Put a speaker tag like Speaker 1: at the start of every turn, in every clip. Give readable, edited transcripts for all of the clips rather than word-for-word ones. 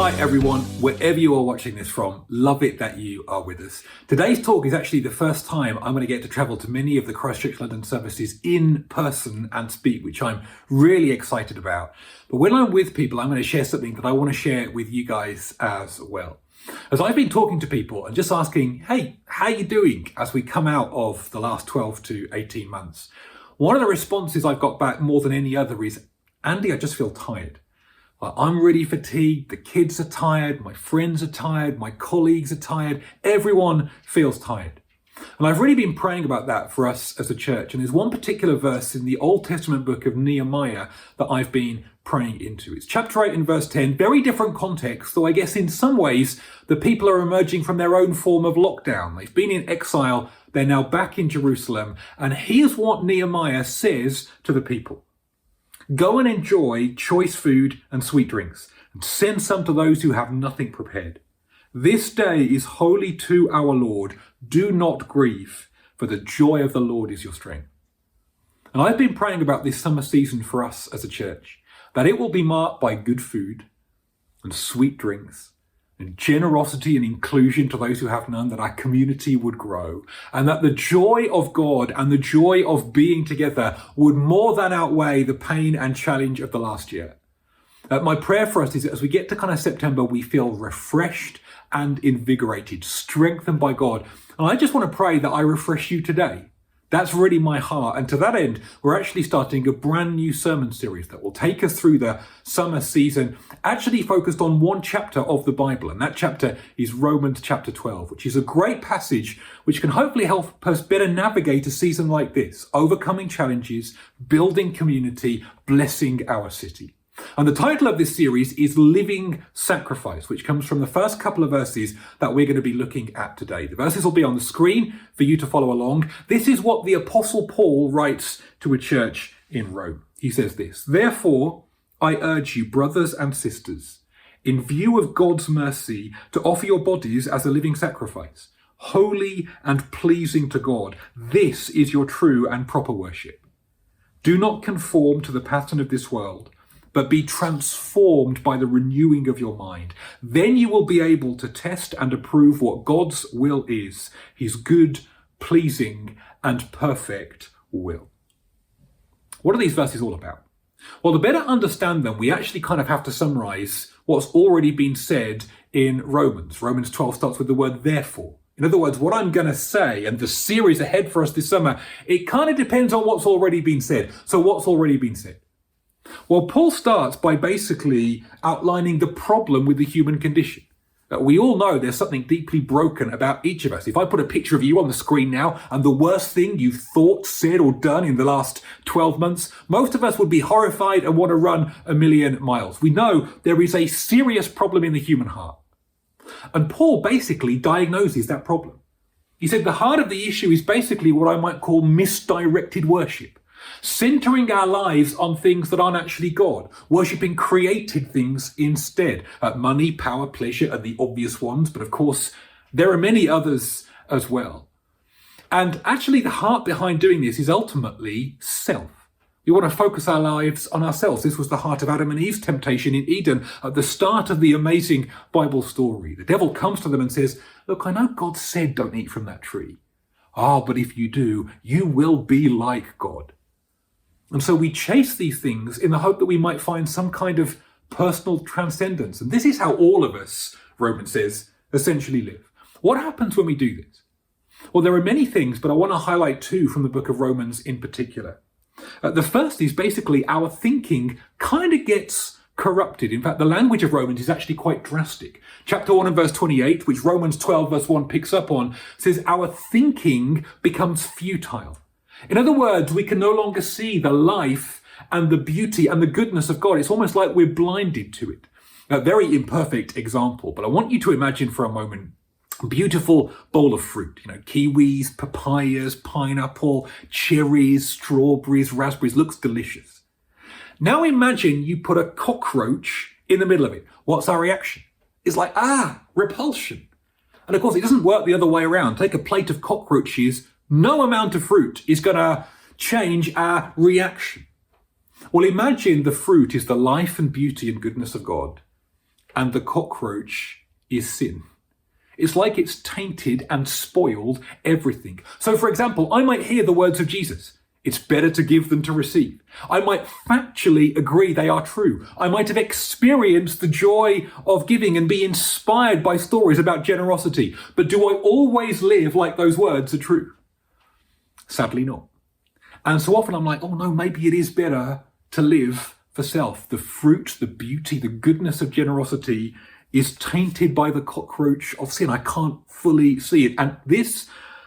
Speaker 1: Hi everyone, wherever you are watching this from, love it that you are with us. Today's talk is actually the first time I'm going to get to travel to many of the Christchurch London services in person and speak, which I'm really excited about. But when I'm with people, I'm going to share something that I want to share with you guys as well. As I've been talking to people and just asking, hey, how are you doing as we come out of the last 12 to 18 months? One of the responses I've got back more than any other is, Andy, I just feel tired. I'm really fatigued, the kids are tired, my friends are tired, my colleagues are tired, everyone feels tired. And I've really been praying about that for us as a church. And there's one particular verse in the Old Testament book of Nehemiah that I've been praying into. It's chapter 8 and verse 10, very different context, though I guess in some ways the people are emerging from their own form of lockdown. They've been in exile, they're now back in Jerusalem. And here's what Nehemiah says to the people. Go and enjoy choice food and sweet drinks, and send some to those who have nothing prepared. This day is holy to our Lord. Do not grieve, for the joy of the Lord is your strength. And I've been praying about this summer season for us as a church, that it will be marked by good food and sweet drinks, and generosity and inclusion to those who have none, that our community would grow, and that the joy of God and the joy of being together would more than outweigh the pain and challenge of the last year. My prayer for us is that as we get to kind of September, we feel refreshed and invigorated, strengthened by God. And I just want to pray that I refresh you today. That's really my heart. And to that end, we're actually starting a brand new sermon series that will take us through the summer season, actually focused on one chapter of the Bible. And that chapter is Romans chapter 12, which is a great passage which can hopefully help us better navigate a season like this, overcoming challenges, building community, blessing our city. And the title of this series is Living Sacrifice, which comes from the first couple of verses that we're going to be looking at today. The verses will be on the screen for you to follow along. This is what the Apostle Paul writes to a church in Rome. He says this, "Therefore, I urge you, brothers and sisters, in view of God's mercy, to offer your bodies as a living sacrifice, holy and pleasing to God. This is your true and proper worship. Do not conform to the pattern of this world, but be transformed by the renewing of your mind. Then you will be able to test and approve what God's will is, his good, pleasing, and perfect will." What are these verses all about? Well, to better understand them, we actually kind of have to summarize what's already been said in Romans. Romans 12 starts with the word therefore. In other words, what I'm going to say and the series ahead for us this summer, it kind of depends on what's already been said. So what's already been said? Well, Paul starts by basically outlining the problem with the human condition. We all know there's something deeply broken about each of us. If I put a picture of you on the screen now and the worst thing you've thought, said or done in the last 12 months, most of us would be horrified and want to run a million miles. We know there is a serious problem in the human heart. And Paul basically diagnoses that problem. He said the heart of the issue is basically what I might call misdirected worship. Centering our lives on things that aren't actually God, worshipping created things instead. Money, power, pleasure are the obvious ones, but of course there are many others as well. And actually the heart behind doing this is ultimately self. We want to focus our lives on ourselves. This was the heart of Adam and Eve's temptation in Eden at the start of the amazing Bible story. The devil comes to them and says, look, I know God said don't eat from that tree. But if you do, you will be like God. And so we chase these things in the hope that we might find some kind of personal transcendence. And this is how all of us, Romans says, essentially live. What happens when we do this? Well, there are many things, but I want to highlight two from the book of Romans in particular. The first is basically our thinking kind of gets corrupted. In fact, the language of Romans is actually quite drastic. Chapter 1 and verse 28, which Romans 12 verse 1 picks up on, says our thinking becomes futile. In other words, we can no longer see the life and the beauty and the goodness of God. It's almost like we're blinded to it. A very imperfect example, but I want you to imagine for a moment a beautiful bowl of fruit. Kiwis, papayas, pineapple, cherries, strawberries, raspberries. Looks delicious. Now imagine you put a cockroach in the middle of it. What's our reaction? It's like, repulsion. And of course, it doesn't work the other way around. Take a plate of cockroaches. No amount of fruit is going to change our reaction. Well, imagine the fruit is the life and beauty and goodness of God. and the cockroach is sin. It's like it's tainted and spoiled everything. So, for example, I might hear the words of Jesus. It's better to give than to receive. I might factually agree they are true. I might have experienced the joy of giving and be inspired by stories about generosity. But do I always live like those words are true? Sadly not. And so often I'm like, oh no, maybe it is better to live for self. The fruit, the beauty, the goodness of generosity is tainted by the cockroach of sin. I can't fully see it. And this,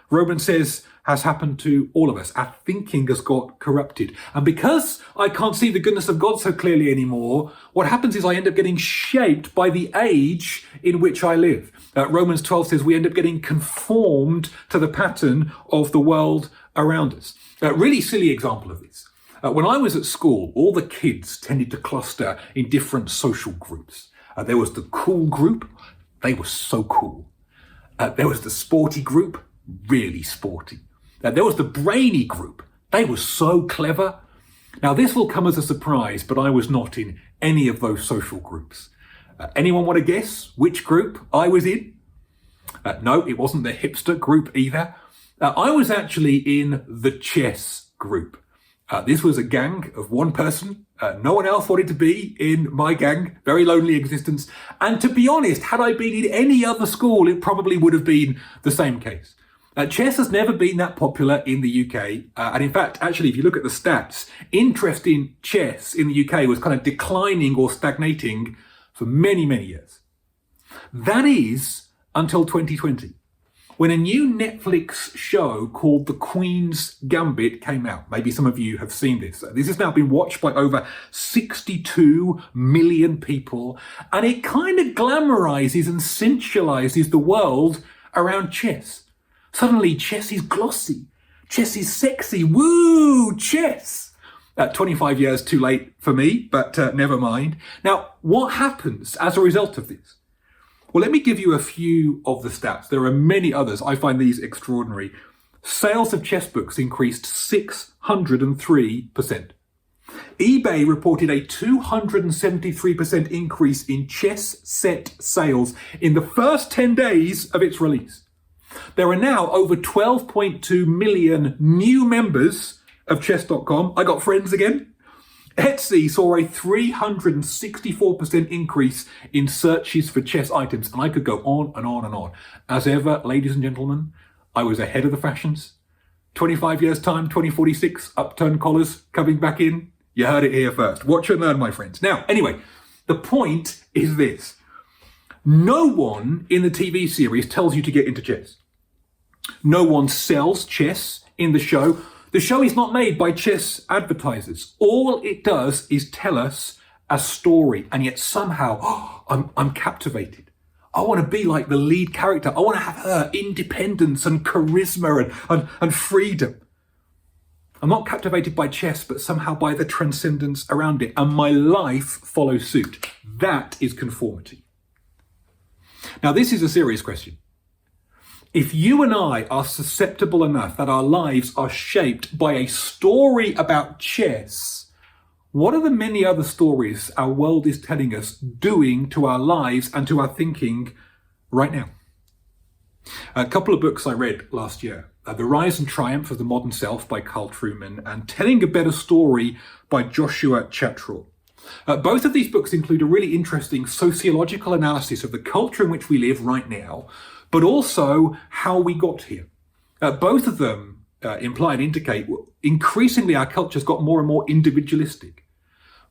Speaker 1: Romans says, has happened to all of us. Our thinking has got corrupted. And because I can't see the goodness of God so clearly anymore, what happens is I end up getting shaped by the age in which I live. Romans 12 says we end up getting conformed to the pattern of the world around us. A really silly example of this. When I was at school, all the kids tended to cluster in different social groups. There was the cool group. They were so cool. There was the sporty group. Really sporty. There was the brainy group. They were so clever. Now, this will come as a surprise, but I was not in any of those social groups. Anyone want to guess which group I was in? No, it wasn't the hipster group either. I was actually in the chess group. This was a gang of one person. No one else wanted to be in my gang. Very lonely existence. And to be honest, had I been in any other school, it probably would have been the same case. Chess has never been that popular in the UK. And in fact, actually, if you look at the stats, interest in chess in the UK was kind of declining or stagnating for many, many years. That is until 2020, when a new Netflix show called The Queen's Gambit came out. Maybe some of you have seen this. This has now been watched by over 62 million people. And it kind of glamorizes and sensualizes the world around chess. Suddenly, chess is glossy. Chess is sexy. Woo, chess. 25 years too late for me, but never mind. Now, what happens as a result of this? Well, let me give you a few of the stats. There are many others. I find these extraordinary. Sales of chess books increased 603%. eBay reported a 273% increase in chess set sales in the first 10 days of its release. There are now over 12.2 million new members of chess.com. I got friends again. Etsy saw a 364% increase in searches for chess items. And I could go on and on and on. As ever, ladies and gentlemen, I was ahead of the fashions. 25 years time, 2046, upturned collars coming back in. You heard it here first. Watch and learn, my friends. Now, anyway, the point is this. No one in the TV series tells you to get into chess. No one sells chess in the show. The show is not made by chess advertisers. All it does is tell us a story, and yet somehow I'm captivated. I want to be like the lead character. I want to have her independence and charisma and freedom. I'm not captivated by chess, but somehow by the transcendence around it, and my life follows suit. That is conformity. Now, this is a serious question. If you and I are susceptible enough that our lives are shaped by a story about chess, what are the many other stories our world is telling us doing to our lives and to our thinking right now? A couple of books I read last year, The Rise and Triumph of the Modern Self by Carl Trueman and Telling a Better Story by Joshua Chatraw. Both of these books include a really interesting sociological analysis of the culture in which we live right now, but also how we got here. Both of them imply and indicate increasingly our culture's got more and more individualistic,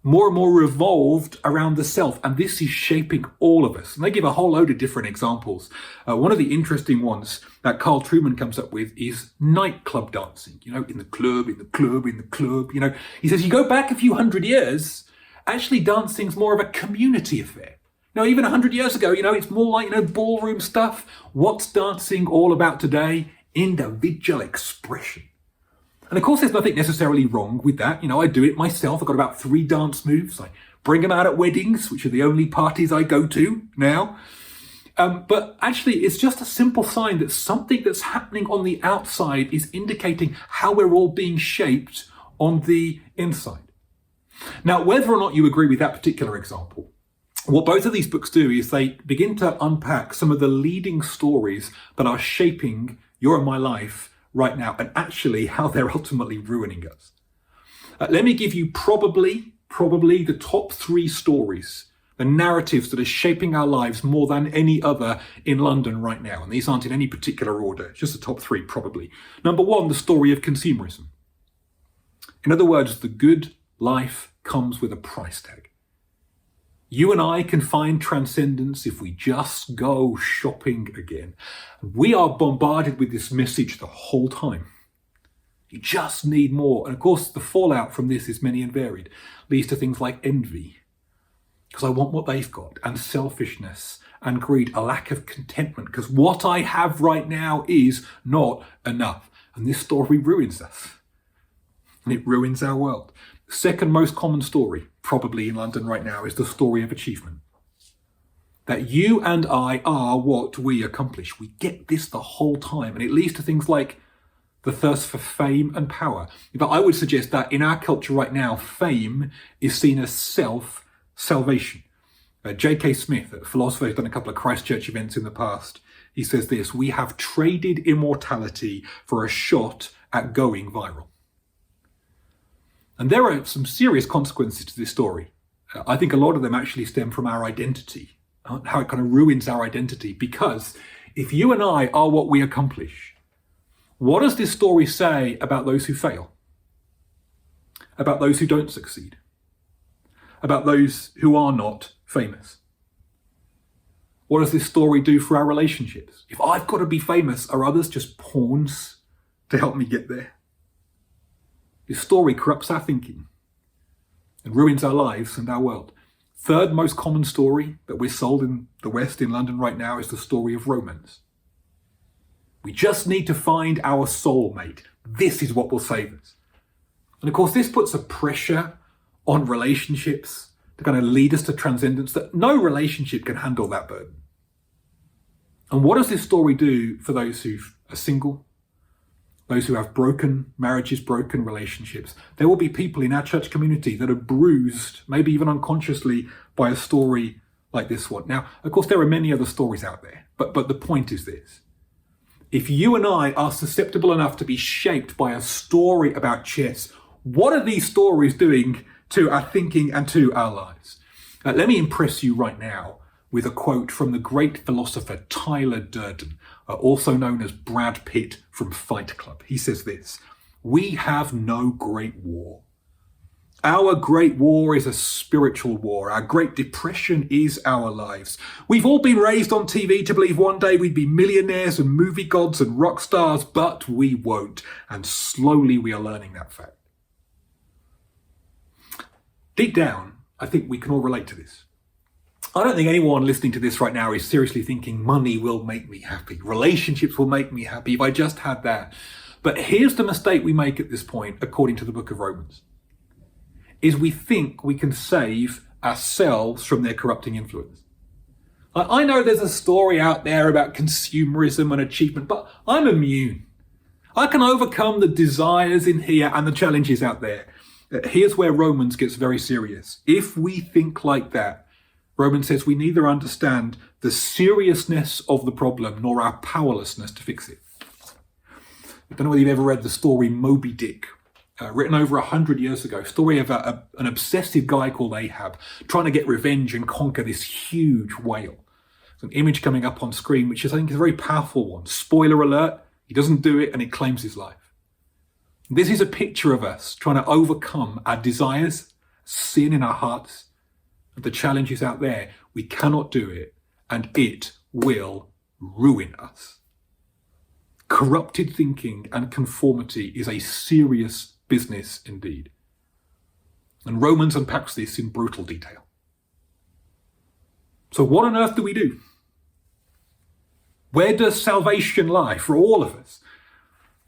Speaker 1: more and more revolved around the self, and this is shaping all of us. And they give a whole load of different examples. One of the interesting ones that Carl Trueman comes up with is nightclub dancing, in the club. He says, you go back a few hundred years, actually dancing's more of a community affair. Now, even 100 years ago, it's more like, ballroom stuff. What's dancing all about today? Individual expression. And of course, there's nothing necessarily wrong with that. I do it myself. I've got about 3 dance moves. I bring them out at weddings, which are the only parties I go to now. But actually, it's just a simple sign that something that's happening on the outside is indicating how we're all being shaped on the inside. Now, whether or not you agree with that particular example, What both of these books do is they begin to unpack some of the leading stories that are shaping your and my life right now, and actually how they're ultimately ruining us. Let me give you probably the top 3 stories, the narratives that are shaping our lives more than any other in London right now. And these aren't in any particular order, just the top 3 probably. Number 1, the story of consumerism. In other words, the good life comes with a price tag. You and I can find transcendence if we just go shopping again. We are bombarded with this message the whole time. You just need more. And of course, the fallout from this is many and varied. Leads to things like envy, because I want what they've got, and selfishness and greed, a lack of contentment, because what I have right now is not enough. And this story ruins us. And it ruins our world. The second most common story, probably in London right now, is the story of achievement. That you and I are what we accomplish. We get this the whole time. And it leads to things like the thirst for fame and power. But I would suggest that in our culture right now, fame is seen as self-salvation. J.K. Smith, a philosopher who's done a couple of Christchurch events in the past, he says this: "We have traded immortality for a shot at going viral." And there are some serious consequences to this story. I think a lot of them actually stem from our identity, how it kind of ruins our identity. Because if you and I are what we accomplish, what does this story say about those who fail? About those who don't succeed? About those who are not famous? What does this story do for our relationships? If I've got to be famous, are others just pawns to help me get there? This story corrupts our thinking and ruins our lives and our world. Third most common story that we're sold in the West, in London right now, is the story of romance. We just need to find our soulmate. This is what will save us. And of course, this puts a pressure on relationships to kind of lead us to transcendence that no relationship can handle that burden. And what does this story do for those who are single? Those who have broken marriages, broken relationships? There will be people in our church community that are bruised, maybe even unconsciously, by a story like this one. Now, of course, there are many other stories out there, but the point is this. If you and I are susceptible enough to be shaped by a story about chess, what are these stories doing to our thinking and to our lives? Let me impress you right now with a quote from the great philosopher Tyler Durden, also known as Brad Pitt from Fight Club. He says this: "We have no great war. Our great war is a spiritual war. Our great depression is our lives. We've all been raised on TV to believe one day we'd be millionaires and movie gods and rock stars, but we won't. And slowly we are learning that fact." Deep down, I think we can all relate to this. I don't think anyone listening to this right now is seriously thinking money will make me happy, relationships will make me happy if I just had that. But here's the mistake we make at this point, according to the book of Romans, is we think we can save ourselves from their corrupting influence. I know there's a story out there about consumerism and achievement, but I'm immune. I can overcome the desires in here and the challenges out there. Here's where Romans gets very serious. If we think like that, Romans says we neither understand the seriousness of the problem nor our powerlessness to fix it. I don't know whether you've ever read the story Moby Dick, written over 100 years ago. Story of an obsessive guy called Ahab trying to get revenge and conquer this huge whale. There's an image coming up on screen, which I think is a very powerful one. Spoiler alert, he doesn't do it and it claims his life. This is a picture of us trying to overcome our desires, sin in our hearts, and the challenges out there. We cannot do it, and it will ruin us. Corrupted thinking and conformity is a serious business indeed. And Romans unpacks this in brutal detail. So what on earth do we do? Where does salvation lie for all of us?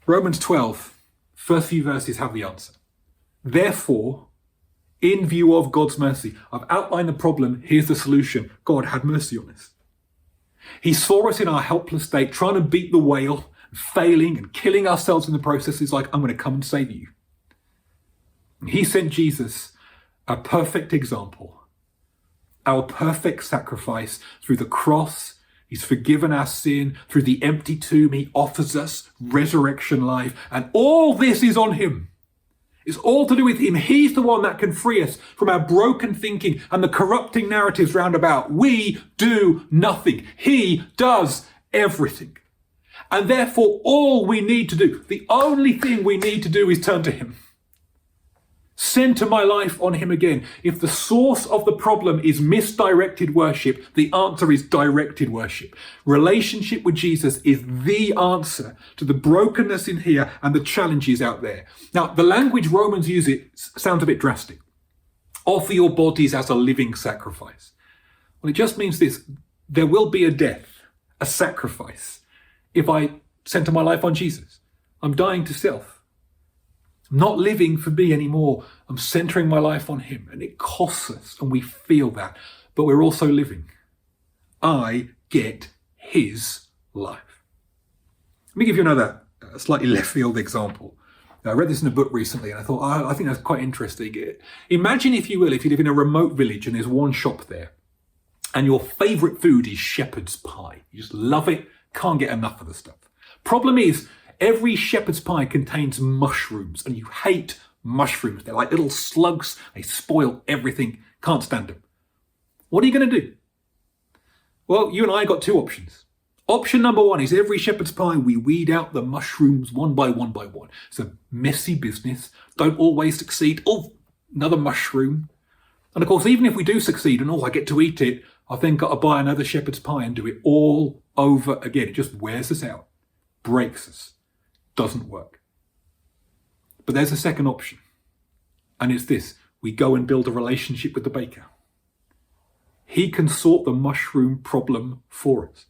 Speaker 1: Romans 12, first few verses have the answer. Therefore, in view of God's mercy, I've outlined the problem, here's the solution. God had mercy on us. He saw us in our helpless state, trying to beat the whale, failing and killing ourselves in the process. He's like, I'm going to come and save you. And he sent Jesus, a perfect example our perfect sacrifice through the cross. He's forgiven our sin. Through the empty tomb, he offers us resurrection life. And all this is on him. It's all to do with him. He's the one that can free us from our broken thinking and the corrupting narratives round about. We do nothing. He does everything. And therefore, all we need to do, the only thing we need to do is turn to him. Center my life on him again. If the source of the problem is misdirected worship, the answer is directed worship. Relationship with Jesus is the answer to the brokenness in here and the challenges out there. Now, the language Romans use it sounds a bit drastic. Offer your bodies as a living sacrifice. Well, it just means this. There will be a death, a sacrifice, if I center my life on Jesus. I'm dying to self. I'm not living for me anymore. I'm centering my life on him. And it costs us, and we feel that. But we're also living. I get his life. Let me give you another slightly left field example. I read this in a book recently, and I thought, I think that's quite interesting. Imagine, if you will, if you live in a remote village and there's one shop there, and your favourite food is shepherd's pie. You just love it, can't get enough of the stuff. Problem is, every shepherd's pie contains mushrooms, and you hate mushrooms. They're like little slugs. They spoil everything. Can't stand them. What are you going to do? Well, you and I got two options. Option number one is every shepherd's pie, we weed out the mushrooms one by one by one. It's a messy business. Don't always succeed. Oh, another mushroom. And of course, even if we do succeed and I get to eat it, I've then got to buy another shepherd's pie and do it all over again. It just wears us out, breaks us, doesn't work. But there's a second option. And it's this. We go and build a relationship with the baker. He can sort the mushroom problem for us.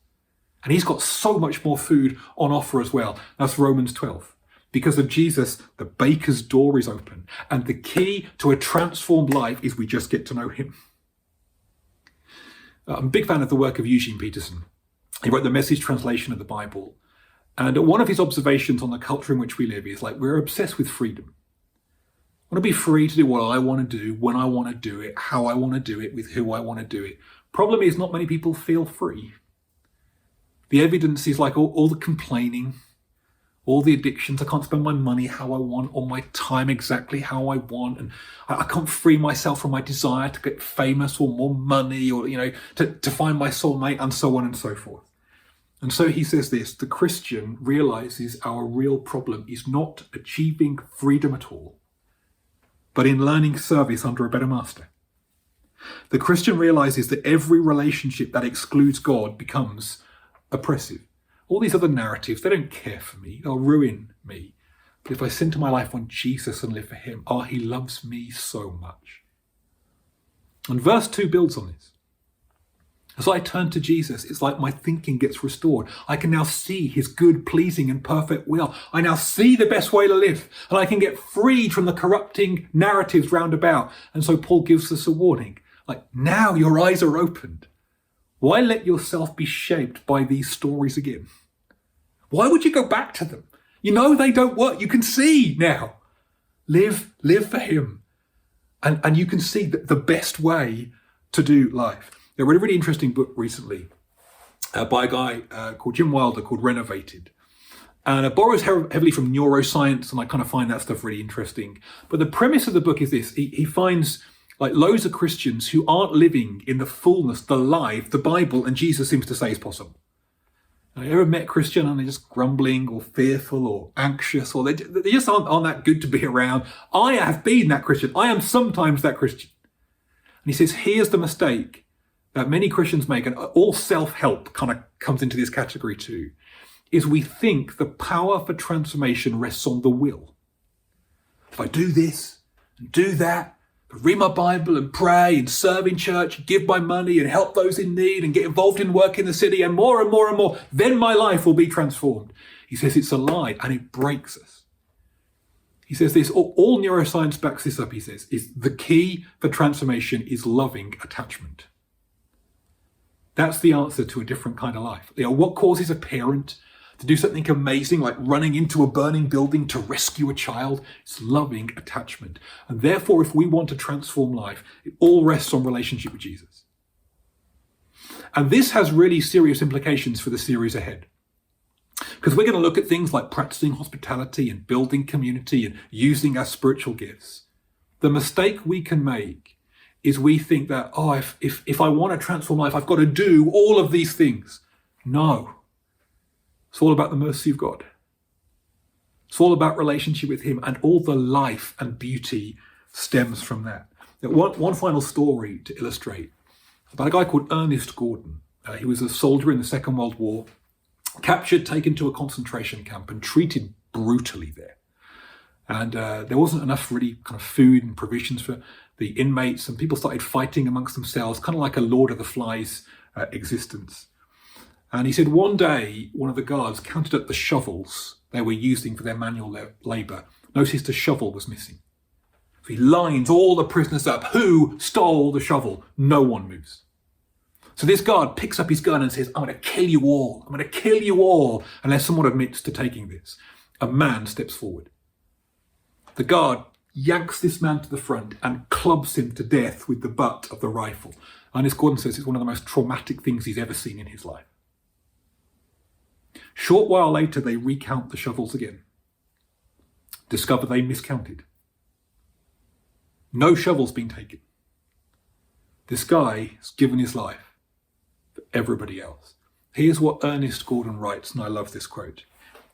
Speaker 1: And he's got so much more food on offer as well. That's Romans 12. Because of Jesus, the baker's door is open. And the key to a transformed life is we just get to know him. I'm a big fan of the work of Eugene Peterson. He wrote the Message translation of the Bible. And one of his observations on the culture in which we live is we're obsessed with freedom. I want to be free to do what I want to do, when I want to do it, how I want to do it, with who I want to do it. Problem is, not many people feel free. The evidence is all the complaining, all the addictions. I can't spend my money how I want or my time exactly how I want. And I can't free myself from my desire to get famous or more money or, to find my soulmate and so on and so forth. And so he says this, the Christian realizes our real problem is not achieving freedom at all, but in learning service under a better master. The Christian realizes that every relationship that excludes God becomes oppressive. All these other narratives, they don't care for me. They'll ruin me. But if I center my life on Jesus and live for him, he loves me so much. And verse 2 builds on this. As I turn to Jesus, it's like my thinking gets restored. I can now see his good, pleasing, and perfect will. I now see the best way to live, and I can get freed from the corrupting narratives round about. And so Paul gives us a warning. Now your eyes are opened. Why let yourself be shaped by these stories again? Why would you go back to them? You know they don't work. You can see now. Live for him. And you can see the best way to do life. I read a really interesting book recently by a guy called Jim Wilder called Renovated. And it borrows heavily from neuroscience, and I kind of find that stuff really interesting. But the premise of the book is this. He finds loads of Christians who aren't living in the fullness, the life, the Bible and Jesus seems to say is possible. Have you ever met a Christian and they're just grumbling or fearful or anxious, or they just aren't that good to be around? I have been that Christian. I am sometimes that Christian. And he says, here's the mistake that many Christians make, and all self-help kind of comes into this category too, is we think the power for transformation rests on the will. If I do this and do that, read my Bible and pray and serve in church, give my money and help those in need and get involved in work in the city and more and more and more, then my life will be transformed. He says it's a lie and it breaks us. He says this, all neuroscience backs this up, he says, is the key for transformation is loving attachment. That's the answer to a different kind of life. What causes a parent to do something amazing like running into a burning building to rescue a child? It's loving attachment. And therefore, if we want to transform life, it all rests on relationship with Jesus. And this has really serious implications for the series ahead. Because we're going to look at things like practicing hospitality and building community and using our spiritual gifts. The mistake we can make is we think that, if I want to transform life, I've got to do all of these things. No. It's all about the mercy of God. It's all about relationship with him, and all the life and beauty stems from that. Now, one final story to illustrate about a guy called Ernest Gordon. He was a soldier in the Second World War, captured, taken to a concentration camp and treated brutally there. And there wasn't enough really kind of food and provisions for the inmates, and people started fighting amongst themselves, kind of like a Lord of the Flies existence. And he said one day, one of the guards counted up the shovels they were using for their manual labour, noticed a shovel was missing. So he lines all the prisoners up. Who stole the shovel? No one moves. So this guard picks up his gun and says, I'm going to kill you all. I'm going to kill you all unless someone admits to taking this. A man steps forward. The guard yanks this man to the front and clubs him to death with the butt of the rifle. Ernest Gordon says it's one of the most traumatic things he's ever seen in his life. Short while later, they recount the shovels again. Discover they miscounted. No shovel's been taken. This guy has given his life for everybody else. Here's what Ernest Gordon writes, and I love this quote.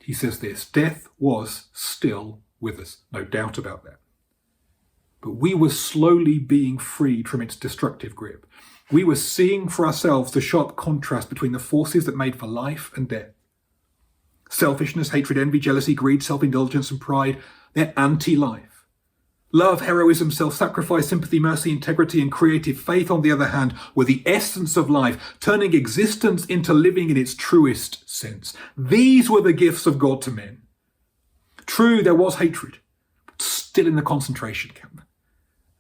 Speaker 1: He says this: death was still with us, no doubt about that. But we were slowly being freed from its destructive grip. We were seeing for ourselves the sharp contrast between the forces that made for life and death. Selfishness, hatred, envy, jealousy, greed, self-indulgence, and pride, they're anti-life. Love, heroism, self-sacrifice, sympathy, mercy, integrity, and creative faith, on the other hand, were the essence of life, turning existence into living in its truest sense. These were the gifts of God to men. True, there was hatred, but still in the concentration camp.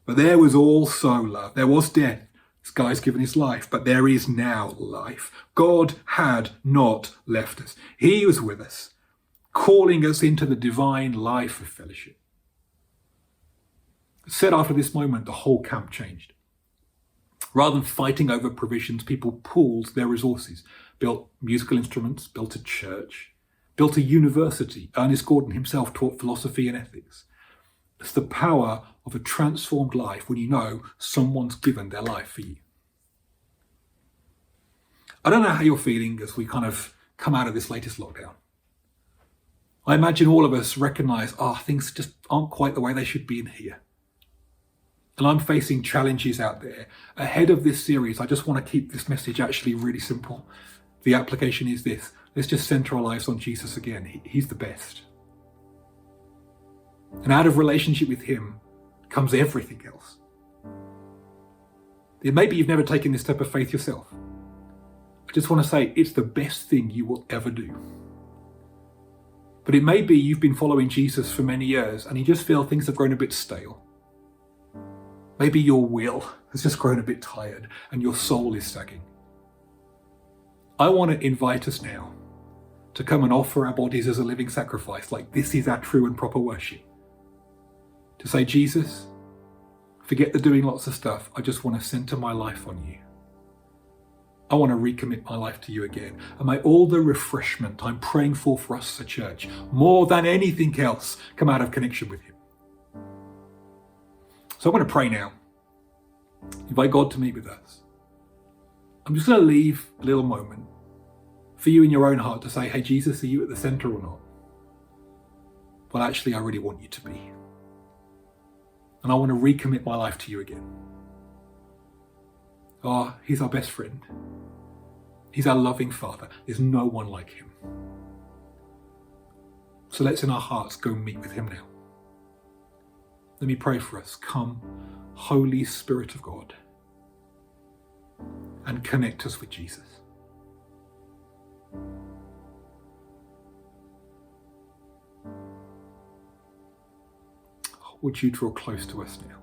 Speaker 1: But there was also love. There was death. This guy's given his life, but there is now life. God had not left us. He was with us, calling us into the divine life of fellowship. Said after this moment, the whole camp changed. Rather than fighting over provisions, people pooled their resources, built musical instruments, built a church, built a university. Ernest Gordon himself taught philosophy and ethics. It's the power of a transformed life when you know someone's given their life for you. I don't know how you're feeling as we kind of come out of this latest lockdown. I imagine all of us recognise, things just aren't quite the way they should be in here. And I'm facing challenges out there. Ahead of this series, I just want to keep this message actually really simple. The application is this: let's just centre our lives on Jesus again. He's the best. And out of relationship with him comes everything else. Maybe you've never taken this step of faith yourself. I just want to say it's the best thing you will ever do. But it may be you've been following Jesus for many years and you just feel things have grown a bit stale. Maybe your will has just grown a bit tired and your soul is sagging. I want to invite us now to come and offer our bodies as a living sacrifice, like this is our true and proper worship. To say, Jesus, forget the doing lots of stuff. I just want to centre my life on you. I want to recommit my life to you again. And may all the refreshment I'm praying for us as a church, more than anything else, come out of connection with him. So I'm going to pray now. Invite God to meet with us. I'm just going to leave a little moment for you in your own heart to say, hey, Jesus, are you at the centre or not? Well, actually, I really want you to be. And I want to recommit my life to you again. He's our best friend. He's our loving Father. There's no one like him. So let's in our hearts go meet with him now. Let me pray for us. Come, Holy Spirit of God, and connect us with Jesus. Would you draw close to us now?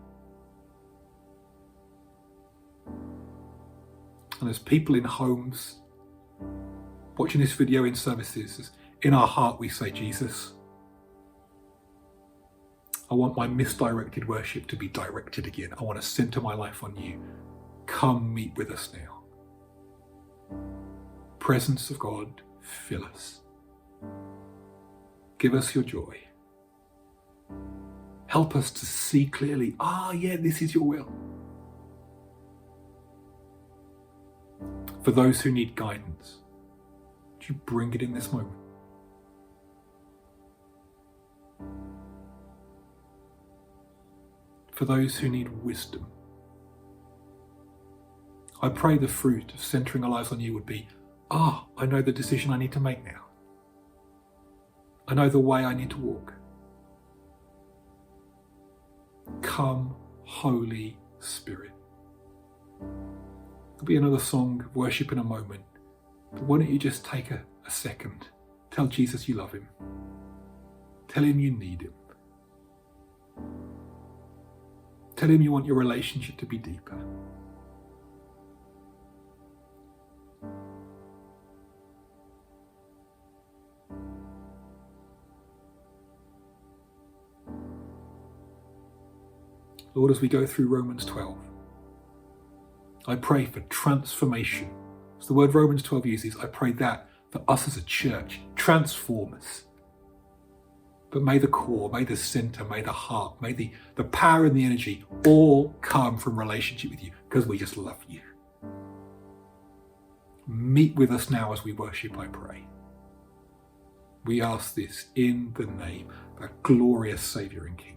Speaker 1: And as people in homes, watching this video in services, in our heart we say, Jesus, I want my misdirected worship to be directed again. I want to centre my life on you. Come meet with us now. Presence of God, fill us. Give us your joy. Help us to see clearly, this is your will. For those who need guidance, do you bring it in this moment? For those who need wisdom, I pray the fruit of centering our lives on you would be, I know the decision I need to make now. I know the way I need to walk. Come, Holy Spirit. There'll be another song of worship in a moment, but why don't you just take a second, tell Jesus you love him, tell him you need him, tell him you want your relationship to be deeper. Lord, as we go through Romans 12, I pray for transformation. As the word Romans 12 uses, I pray that for us as a church, transform us. But may the core, may the center, may the heart, may the power and the energy all come from relationship with you, because we just love you. Meet with us now as we worship, I pray. We ask this in the name of our glorious Saviour and King.